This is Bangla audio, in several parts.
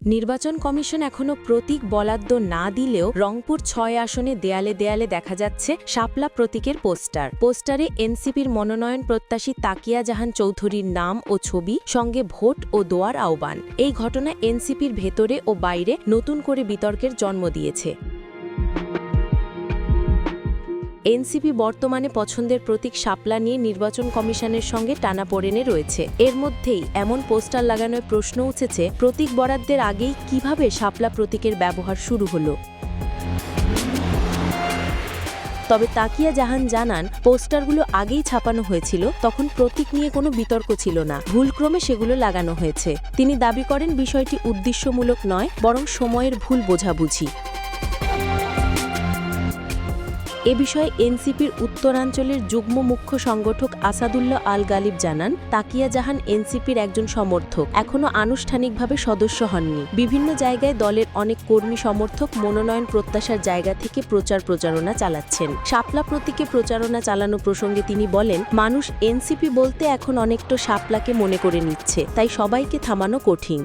নির্বাচন কমিশন এখনো প্রতীক বরাদ্দ না দিলেও রংপুর ৬ আসনে দেয়ালে দেয়ালে দেখা যাচ্ছে শাপলা প্রতীকের পোস্টারে এনসিপির মনোনয়ন প্রত্যাশী তাকিয়া জাহান চৌধুরীর নাম ও ছবি, সঙ্গে ভোট ও দোয়ার আহ্বান। এই ঘটনা এনসিপির ভেতরে ও বাইরে নতুন করে বিতর্কের জন্ম দিয়েছে। এনসিপি বর্তমানে পছন্দের প্রতীক শাপলা নিয়ে নির্বাচন কমিশনের সঙ্গে টানাপোড়েনে রয়েছে। এর মধ্যেই এমন পোস্টার লাগানোর প্রশ্ন উঠেছে, প্রতীক বরাদ্দের আগেই কিভাবে শাপলা প্রতীকের ব্যবহার শুরু হলো। তবে তাকিয়া জাহান জানান, পোস্টারগুলো আগেই ছাপানো হয়েছিল, তখন প্রতীক নিয়ে কোনো বিতর্ক ছিল না, ভুলক্রমে সেগুলো লাগানো হয়েছে। তিনি দাবি করেন, বিষয়টি উদ্দেশ্যমূলক নয়, বরং সময়ের ভুল বোঝাবুঝি। এ বিষয়ে এনসিপির উত্তরাঞ্চলের যুগ্ম মুখ্য সংগঠক আসাদুল্লাহ আল গালিব জানান, তাকিয়া জাহান এনসিপির একজন সমর্থক, এখনও আনুষ্ঠানিকভাবে সদস্য হননি। বিভিন্ন জায়গায় দলের অনেক কর্মী সমর্থক মনোনয়ন প্রত্যাশার জায়গা থেকে প্রচারণা চালাচ্ছেন। শাপলা প্রতীকে প্রচারণা চালানো প্রসঙ্গে তিনি বলেন, মানুষ এনসিপি বলতে এখন অনেকটা শাপলাকে মনে করে নিচ্ছে, তাই সবাইকে থামানো কঠিন।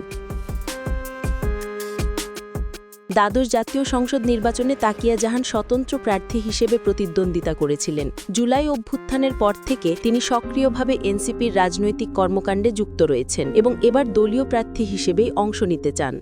দ্বাদশ জাতীয় সংসদ নির্বাচনে তাকিয়া জাহান স্বতন্ত্র প্রার্থী হিসেবে প্রতিদ্বন্দ্বিতা করেছিলেন। জুলাই অভ্যুত্থানের পর থেকে তিনি সক্রিয়ভাবে এনসিপির রাজনৈতিক কর্মকাণ্ডে যুক্ত রয়েছেন এবং এবার দলীয় প্রার্থী হিসেবেই অংশ নিতে চান।